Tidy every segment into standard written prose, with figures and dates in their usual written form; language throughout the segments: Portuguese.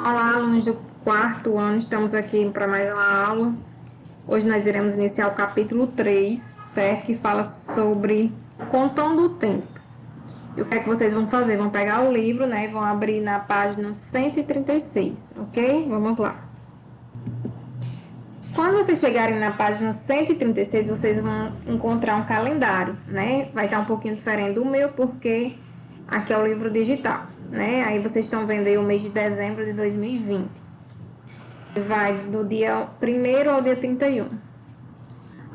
Olá, alunos do quarto ano, estamos aqui para mais uma aula. Hoje nós iremos iniciar o capítulo 3, certo? Que fala sobre contando o tempo. E o que é que vocês vão fazer? Vão pegar o livro, né? E vão abrir na página 136, ok? Vamos lá. Quando vocês chegarem na página 136, vocês vão encontrar um calendário, né? Vai estar um pouquinho diferente do meu, porque aqui é o livro digital, né? Aí vocês estão vendo aí o mês de dezembro de 2020. Vai do dia 1º ao dia 31.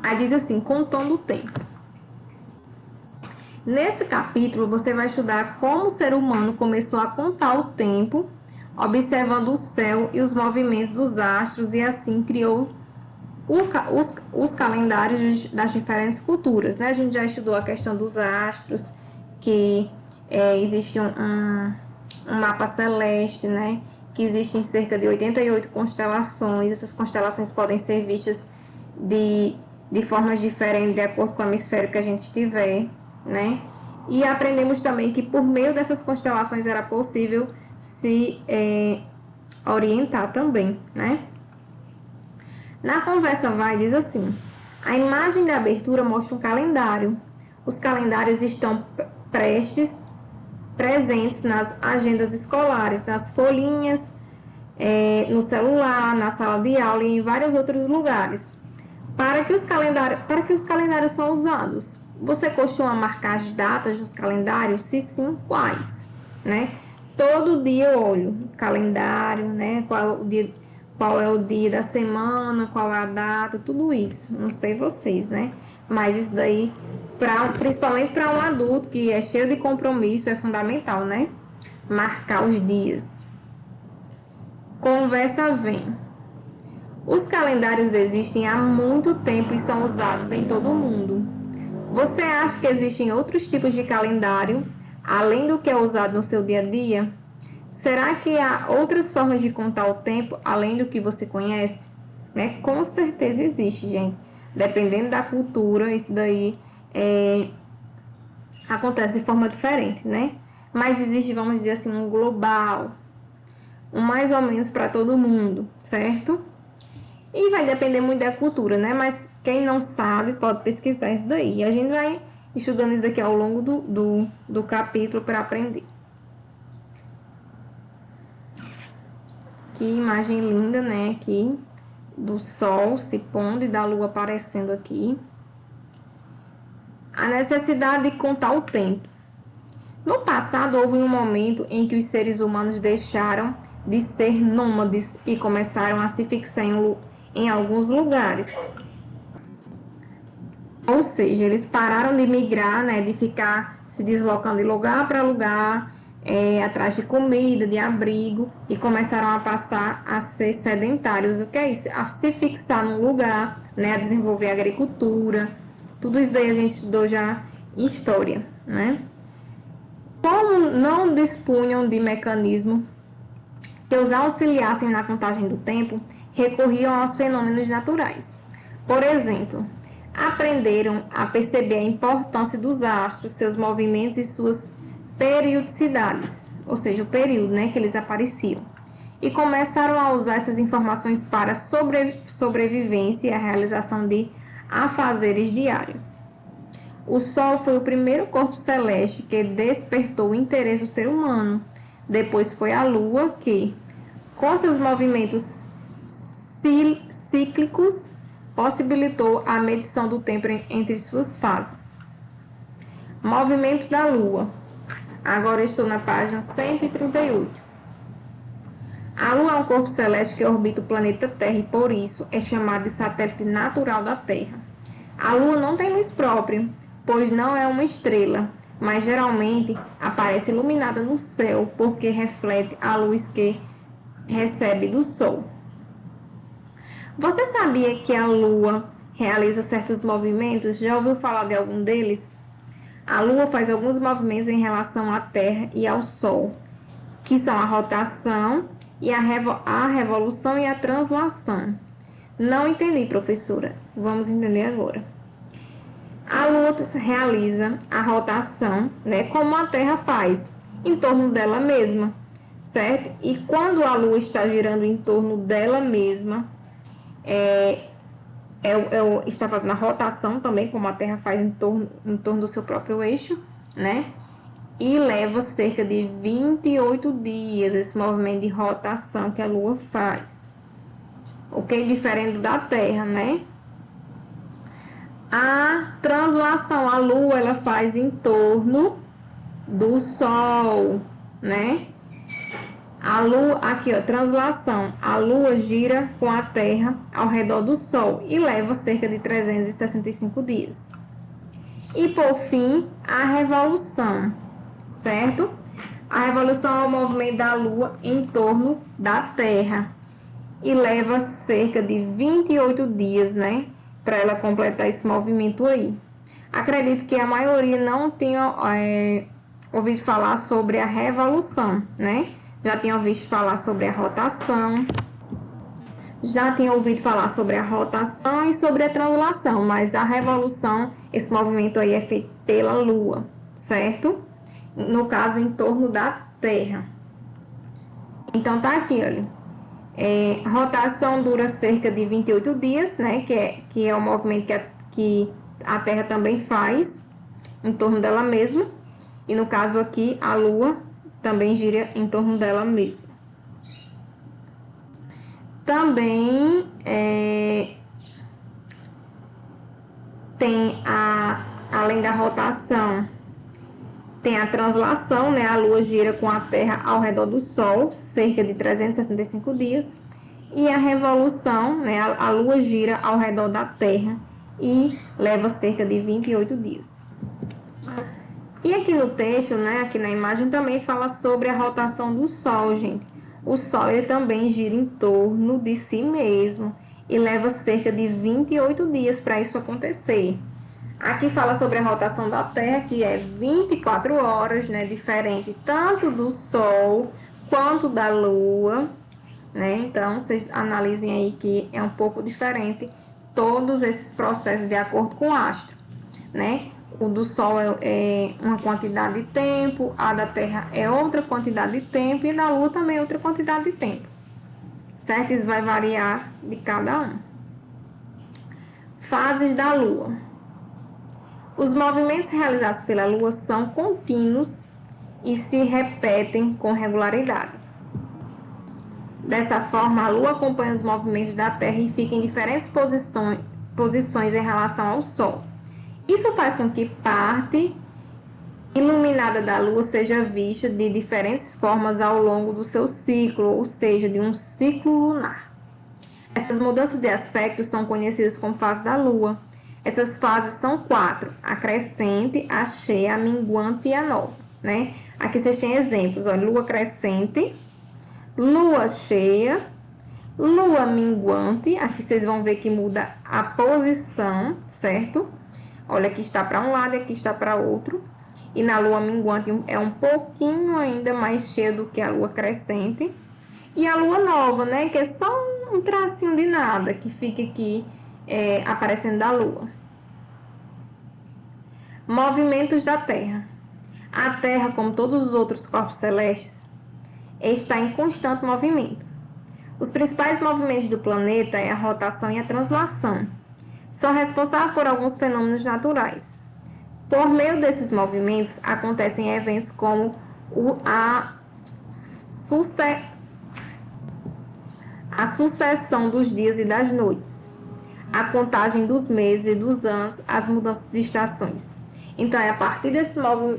Aí diz assim, contando o tempo. Nesse capítulo, você vai estudar como o ser humano começou a contar o tempo, observando o céu e os movimentos dos astros, e assim criou os calendários das diferentes culturas, né? A gente já estudou a questão dos astros, que existe um mapa celeste, né? Que existem cerca de 88 constelações. Essas constelações podem ser vistas de formas diferentes, de acordo com o hemisfério que a gente estiver, né? E aprendemos também que por meio dessas constelações era possível se orientar também, né? Na conversa vai, diz assim, a imagem da abertura mostra um calendário. Os calendários estão presentes nas agendas escolares, nas folhinhas, no celular, na sala de aula e em vários outros lugares. Para que os calendários são usados? Você costuma marcar as datas dos calendários? Se sim, quais? Né? Todo dia eu olho o calendário, né? Qual é o dia da semana, qual é a data, tudo isso. Não sei vocês, né? Mas isso daí, principalmente para um adulto que é cheio de compromisso, é fundamental, né? Marcar os dias. Conversa vem. Os calendários existem há muito tempo e são usados em todo o mundo. Você acha que existem outros tipos de calendário, além do que é usado no seu dia a dia? Será que há outras formas de contar o tempo, além do que você conhece? Né? Com certeza existe, gente. Dependendo da cultura, isso daí acontece de forma diferente, né? Mas existe, vamos dizer assim, um global, um mais ou menos para todo mundo, certo? E vai depender muito da cultura, né? Mas quem não sabe pode pesquisar isso daí. E a gente vai estudando isso aqui ao longo do capítulo para aprender. Que imagem linda, né? Aqui do sol se pondo e da lua aparecendo aqui. A necessidade de contar o tempo. No passado, houve um momento em que os seres humanos deixaram de ser nômades e começaram a se fixar em alguns lugares. Ou seja, eles pararam de migrar, né, de ficar se deslocando de lugar para lugar, atrás de comida, de abrigo, e começaram a passar a ser sedentários. O que é isso? A se fixar num lugar, né, a desenvolver a agricultura. Tudo isso daí a gente estudou já em história, né? Como não dispunham de mecanismo que os auxiliassem na contagem do tempo, recorriam aos fenômenos naturais. Por exemplo, aprenderam a perceber a importância dos astros, seus movimentos e suas periodicidades, ou seja, o período, né, que eles apareciam. E começaram a usar essas informações para sobrevivência e a realização de afazeres diários. O Sol foi o primeiro corpo celeste que despertou o interesse do ser humano. Depois foi a Lua que, com seus movimentos cíclicos, possibilitou a medição do tempo entre suas fases. Movimento da Lua. Agora estou na página 138. A Lua é um corpo celeste que orbita o planeta Terra e, por isso, é chamado de satélite natural da Terra. A Lua não tem luz própria, pois não é uma estrela, mas geralmente aparece iluminada no céu porque reflete a luz que recebe do Sol. Você sabia que a Lua realiza certos movimentos? Já ouviu falar de algum deles? A Lua faz alguns movimentos em relação à Terra e ao Sol, que são a rotação e a revolução e a translação. Não entendi, professora. Vamos entender agora. A Lua realiza a rotação, né, como a Terra faz, em torno dela mesma, certo? E quando a Lua está girando em torno dela mesma, está fazendo a rotação também, como a Terra faz em torno do seu próprio eixo, né? E leva cerca de 28 dias esse movimento de rotação que a Lua faz. Ok? Diferente da Terra, né? A translação, a Lua, ela faz em torno do Sol, né? A Lua, aqui ó, translação. A Lua gira com a Terra ao redor do Sol e leva cerca de 365 dias. E por fim, a revolução, certo? A revolução é o movimento da Lua em torno da Terra e leva cerca de 28 dias, né? Para ela completar esse movimento aí. Acredito que a maioria não tenha ouvido falar sobre a revolução, né? Já tinha ouvido falar sobre a rotação, já tinha ouvido falar sobre a rotação e sobre a translação, mas a revolução, esse movimento aí é feito pela Lua, certo? No caso, em torno da Terra. Então, tá aqui, olha. Rotação dura cerca de 28 dias, né? Que é o movimento que a Terra também faz em torno dela mesma. E no caso aqui, a Lua também gira em torno dela mesma. Também tem além da rotação, tem a translação, né? A Lua gira com a Terra ao redor do Sol, cerca de 365 dias. E a revolução, né? A Lua gira ao redor da Terra e leva cerca de 28 dias. E aqui no texto, né? Aqui na imagem também fala sobre a rotação do Sol, gente. O Sol ele também gira em torno de si mesmo e leva cerca de 28 dias para isso acontecer. Aqui fala sobre a rotação da Terra, que é 24 horas, né? Diferente tanto do Sol quanto da Lua, né? Então, vocês analisem aí que é um pouco diferente todos esses processos de acordo com o astro, né? O do Sol é uma quantidade de tempo, a da Terra é outra quantidade de tempo e da Lua também é outra quantidade de tempo, certo? Isso vai variar de cada um. Fases da Lua. Os movimentos realizados pela Lua são contínuos e se repetem com regularidade. Dessa forma, a Lua acompanha os movimentos da Terra e fica em diferentes posições em relação ao Sol. Isso faz com que parte iluminada da Lua seja vista de diferentes formas ao longo do seu ciclo, ou seja, de um ciclo lunar. Essas mudanças de aspecto são conhecidas como fases da Lua. Essas fases são 4: a crescente, a cheia, a minguante e a nova, né? Aqui vocês têm exemplos, ó, Lua crescente, Lua cheia, Lua minguante. Aqui vocês vão ver que muda a posição, certo? Olha, aqui está para um lado e aqui está para outro. E na Lua minguante é um pouquinho ainda mais cheia do que a Lua crescente. E a Lua nova, né? Que é só um tracinho de nada que fica aqui aparecendo da Lua. Movimentos da Terra. A Terra, como todos os outros corpos celestes, está em constante movimento. Os principais movimentos do planeta é a rotação e a translação. São responsáveis por alguns fenômenos naturais. Por meio desses movimentos, acontecem eventos como a sucessão dos dias e das noites, a contagem dos meses e dos anos, as mudanças de estações. Então, é a partir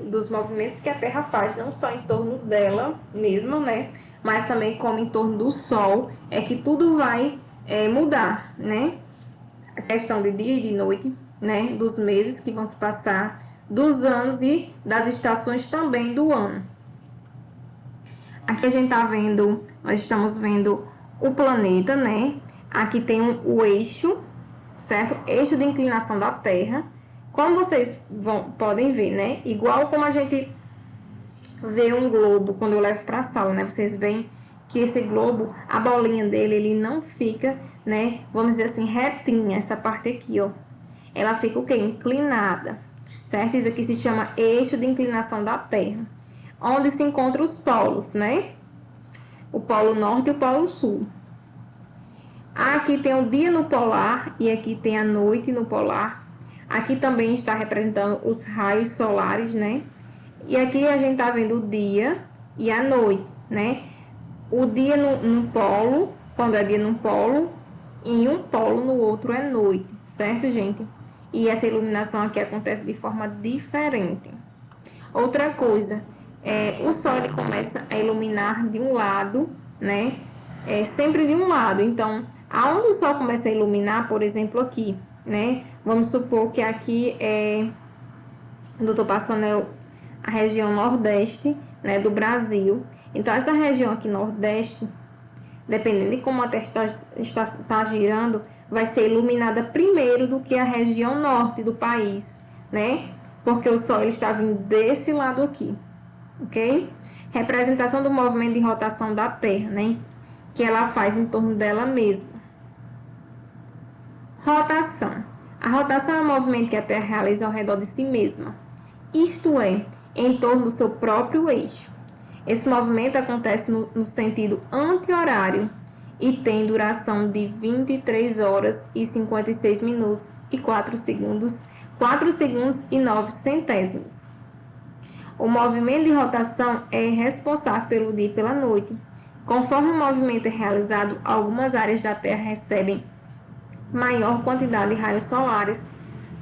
dos movimentos que a Terra faz, não só em torno dela mesma, né? Mas também como em torno do Sol, é que tudo vai mudar, né? A questão de dia e de noite, né? Dos meses que vão se passar, dos anos e das estações também do ano. Aqui a gente tá vendo, nós estamos vendo o planeta, né? Aqui tem o eixo, certo? Eixo de inclinação da Terra. Como vocês podem ver, né? Igual como a gente vê um globo quando eu levo para a sala, né? Vocês veem que esse globo, a bolinha dele, ele não fica, né? Vamos dizer assim, retinha, essa parte aqui, ó. Ela fica o quê? Inclinada, certo? Isso aqui se chama eixo de inclinação da Terra, onde se encontram os polos, né? Polo Norte e o Polo Sul. Aqui tem o dia no polar e aqui tem a noite no polar. Aqui também está representando os raios solares, né? E aqui a gente tá vendo o dia e a noite, né? O dia no polo, quando é dia no polo, e um polo no outro é noite, certo, gente? E essa iluminação aqui acontece de forma diferente. Outra coisa, o sol ele começa a iluminar de um lado, né? Sempre de um lado. Então, aonde o sol começa a iluminar, por exemplo, aqui, né? Vamos supor que aqui eu tô passando a região nordeste, né, do Brasil. Então, essa região aqui nordeste, dependendo de como a Terra está girando, vai ser iluminada primeiro do que a região norte do país, né? Porque o Sol ele está vindo desse lado aqui, ok? Representação do movimento de rotação da Terra, né? Que ela faz em torno dela mesma. Rotação. A rotação é um movimento que a Terra realiza ao redor de si mesma, isto é, em torno do seu próprio eixo. Esse movimento acontece no sentido anti-horário e tem duração de 23 horas e 56 minutos e 4 segundos e 9 centésimos. O movimento de rotação é responsável pelo dia e pela noite. Conforme o movimento é realizado, algumas áreas da Terra recebem maior quantidade de raios solares,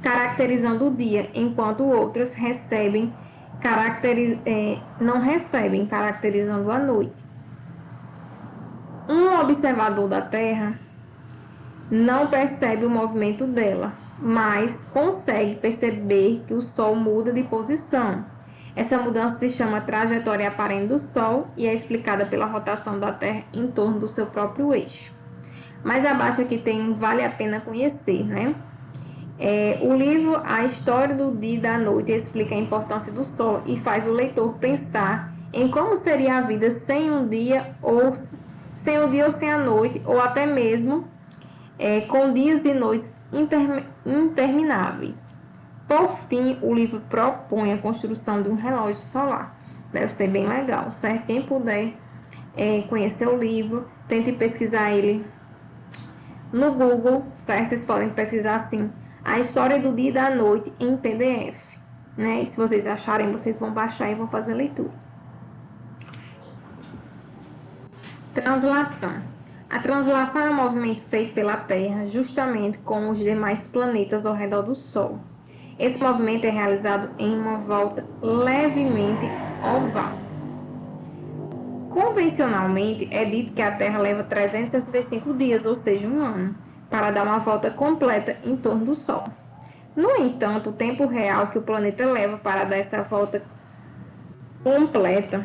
caracterizando o dia, enquanto outras não recebem, caracterizando a noite. Um observador da Terra não percebe o movimento dela, mas consegue perceber que o Sol muda de posição. Essa mudança se chama trajetória aparente do Sol e é explicada pela rotação da Terra em torno do seu próprio eixo. Mais abaixo aqui tem um vale a pena conhecer, né? O livro A História do Dia e da Noite explica a importância do Sol e faz o leitor pensar em como seria a vida sem um dia ou sem a noite, ou até mesmo com dias e noites intermináveis. Por fim, o livro propõe a construção de um relógio solar. Deve ser bem legal, certo? Quem puder conhecer o livro, tente pesquisar ele no Google, certo? Vocês podem pesquisar assim, A História do Dia e da Noite em PDF, né? E se vocês acharem, vocês vão baixar e vão fazer a leitura. Translação. A translação é um movimento feito pela Terra justamente como os demais planetas ao redor do Sol. Esse movimento é realizado em uma volta levemente oval. Convencionalmente, é dito que a Terra leva 365 dias, ou seja, um ano, para dar uma volta completa em torno do Sol. No entanto, o tempo real que o planeta leva para dar essa volta completa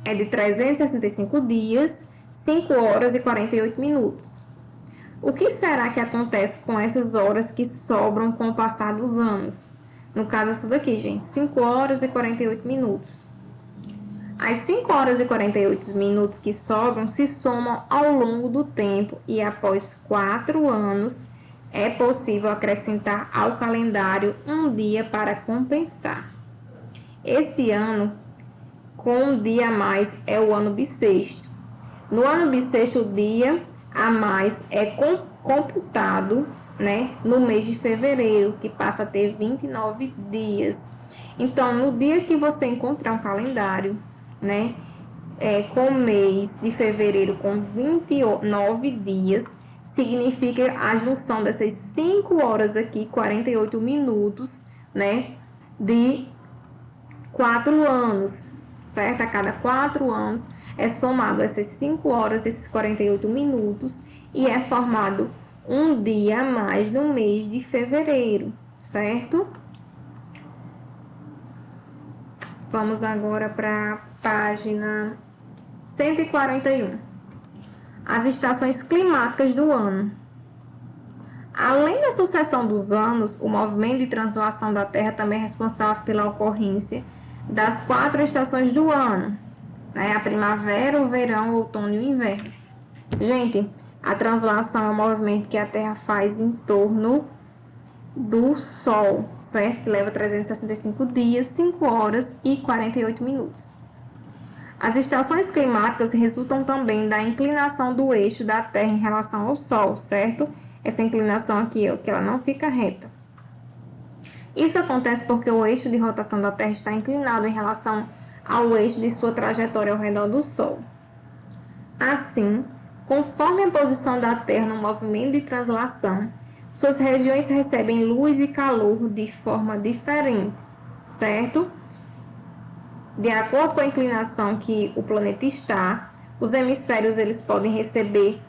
é de 365 dias, 5 horas e 48 minutos. O que será que acontece com essas horas que sobram com o passar dos anos? No caso, essa daqui, gente, 5 horas e 48 minutos. As 5 horas e 48 minutos que sobram se somam ao longo do tempo e após 4 anos é possível acrescentar ao calendário um dia para compensar. Esse ano, com um dia a mais, é o ano bissexto. No ano bissexto, o dia a mais é computado, né, no mês de fevereiro, que passa a ter 29 dias. Então, no dia que você encontrar um calendário, né, com o mês de fevereiro com 29 dias, significa a junção dessas 5 horas aqui, 48 minutos, né, de 4 anos, certo? A cada 4 anos é somado essas 5 horas, esses 48 minutos, e é formado um dia a mais no mês de fevereiro, certo? Vamos agora para a página 141. As estações climáticas do ano. Além da sucessão dos anos, o movimento de translação da Terra também é responsável pela ocorrência das 4 estações do ano, né? A primavera, o verão, o outono e o inverno. Gente, a translação é um movimento que a Terra faz em torno do Sol, certo? Que leva 365 dias, 5 horas e 48 minutos. As estações climáticas resultam também da inclinação do eixo da Terra em relação ao Sol, certo? Essa inclinação aqui, ó, que ela não fica reta. Isso acontece porque o eixo de rotação da Terra está inclinado em relação ao eixo de sua trajetória ao redor do Sol. Assim, conforme a posição da Terra no movimento de translação, suas regiões recebem luz e calor de forma diferente, certo? De acordo com a inclinação que o planeta está, os hemisférios eles podem receber,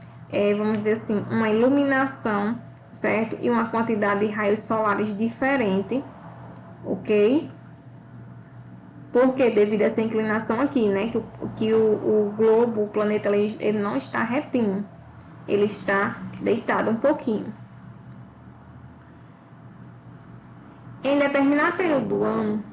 vamos dizer assim, uma iluminação, certo? E uma quantidade de raios solares diferente, ok? Porque devido a essa inclinação aqui, né? Que o globo, o planeta, ele não está retinho, ele está deitado um pouquinho. Em determinado período do ano,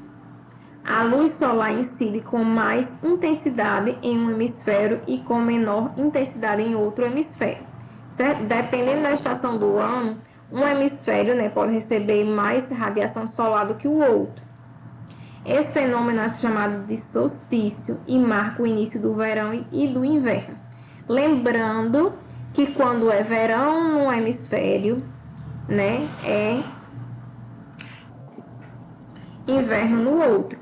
a luz solar incide com mais intensidade em um hemisfério e com menor intensidade em outro hemisfério, certo? Dependendo da estação do ano, um hemisfério, né, pode receber mais radiação solar do que o outro. Esse fenômeno é chamado de solstício e marca o início do verão e do inverno. Lembrando que quando é verão num hemisfério, né, é inverno no outro,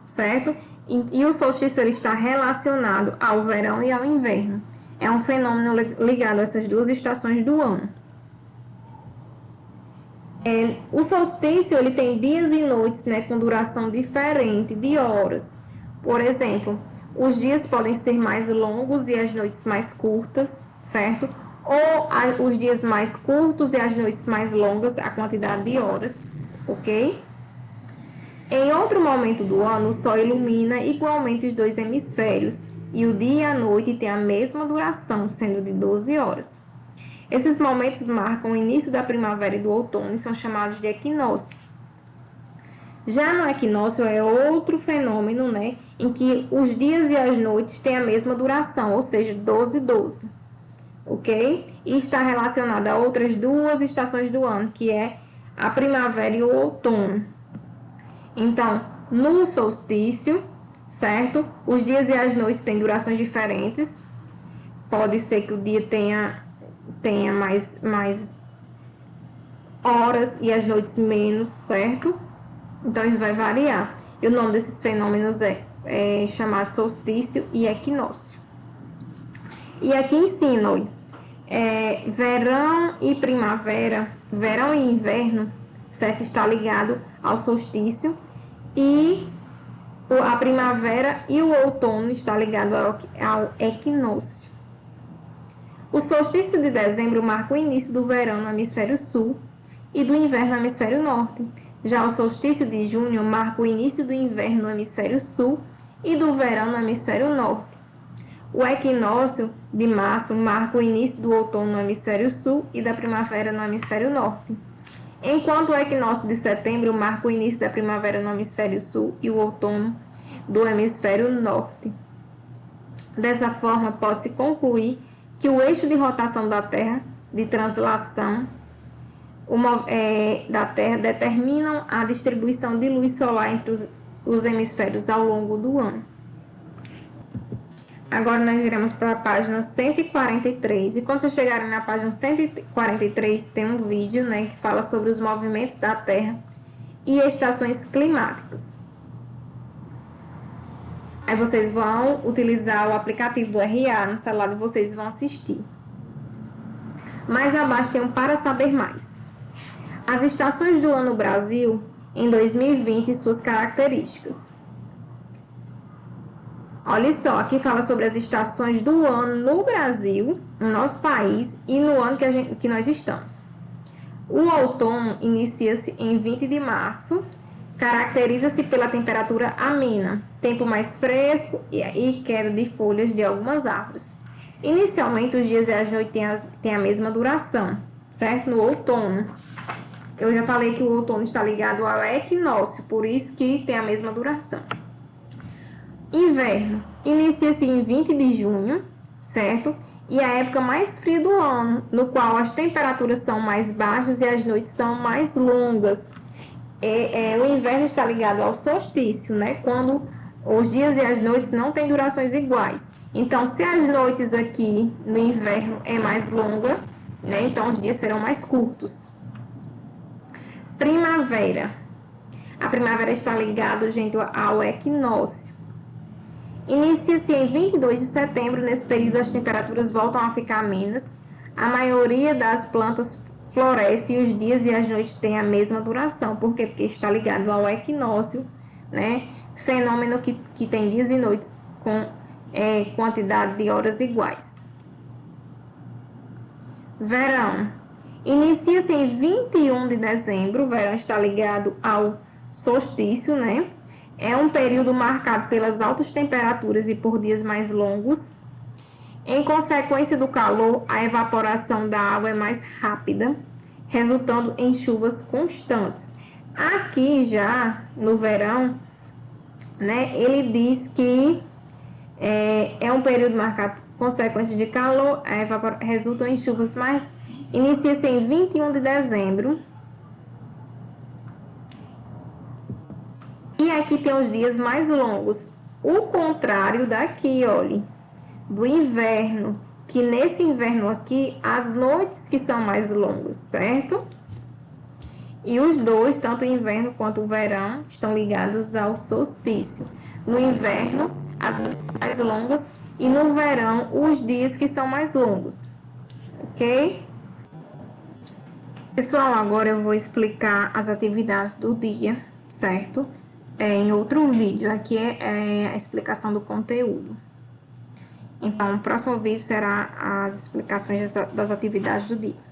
certo? E o solstício ele está relacionado ao verão e ao inverno. É um fenômeno ligado a essas duas estações do ano. O solstício ele tem dias e noites, né, com duração diferente de horas. Por exemplo, os dias podem ser mais longos e as noites mais curtas, certo? Ou os dias mais curtos e as noites mais longas, a quantidade de horas, ok? Em outro momento do ano, o Sol ilumina igualmente os dois hemisférios e o dia e a noite têm a mesma duração, sendo de 12 horas. Esses momentos marcam o início da primavera e do outono e são chamados de equinócio. Já no equinócio é outro fenômeno, né, em que os dias e as noites têm a mesma duração, ou seja, 12, ok? E está relacionado a outras duas estações do ano, que é a primavera e o outono. Então, no solstício, certo? Os dias e as noites têm durações diferentes. Pode ser que o dia tenha mais horas e as noites menos, certo? Então, isso vai variar. E o nome desses fenômenos é chamado solstício e equinócio. E aqui ensina, olha, verão e primavera, verão e inverno, certo? Está ligado ao solstício. E a primavera e o outono está ligado ao equinócio. O solstício de dezembro marca o início do verão no hemisfério sul e do inverno no hemisfério norte. Já o solstício de junho marca o início do inverno no hemisfério sul e do verão no hemisfério norte. O equinócio de março marca o início do outono no hemisfério sul e da primavera no hemisfério norte. Enquanto o equinócio de setembro marca o início da primavera no hemisfério sul e o outono do hemisfério norte. Dessa forma, pode-se concluir que o eixo de rotação da Terra, de translação da Terra, determinam a distribuição de luz solar entre os hemisférios ao longo do ano. Agora nós iremos para a página 143. E quando vocês chegarem na página 143, tem um vídeo, né, que fala sobre os movimentos da Terra e estações climáticas. Aí vocês vão utilizar o aplicativo do RA no celular de vocês e vão assistir. Mais abaixo tem um para saber mais. As estações do ano no Brasil em 2020 e suas características. Olha só, aqui fala sobre as estações do ano no Brasil, no nosso país e no ano que nós estamos. O outono inicia-se em 20 de março, caracteriza-se pela temperatura amena, tempo mais fresco e queda de folhas de algumas árvores. Inicialmente, os dias e as noites têm a mesma duração, certo? No outono. Eu já falei que o outono está ligado ao equinócio, por isso que tem a mesma duração. Inverno inicia-se em 20 de junho, certo? E a época mais fria do ano, no qual as temperaturas são mais baixas e as noites são mais longas. O inverno está ligado ao solstício, né? Quando Os dias e as noites não têm durações iguais. Então, se as noites aqui no inverno é mais longa, né? Então, os dias serão mais curtos. Primavera. A primavera está ligada, gente, ao equinócio. Inicia-se em 22 de setembro. Nesse período, as temperaturas voltam a ficar amenas. A maioria das plantas floresce e os dias e as noites têm a mesma duração. Por quê? Porque está ligado ao equinócio, né? Fenômeno que tem dias e noites com quantidade de horas iguais. Verão. Inicia-se em 21 de dezembro. O verão está ligado ao solstício, né? É um período marcado pelas altas temperaturas e por dias mais longos. Em consequência do calor, a evaporação da água é mais rápida, resultando em chuvas constantes. Aqui já no verão, né, ele diz que é um período marcado por consequência de calor, resultam em chuvas mais. Inicia-se em 21 de dezembro. E aqui tem os dias mais longos. O contrário daqui, olha, do inverno, que nesse inverno aqui, as noites que são mais longas, certo? E os dois, tanto o inverno quanto o verão, estão ligados ao solstício. No inverno, as noites são mais longas e no verão, os dias que são mais longos. Ok? Pessoal, agora eu vou explicar as atividades do dia, certo? Em outro vídeo. Aqui é a explicação do conteúdo. Então, o próximo vídeo será as explicações das atividades do dia.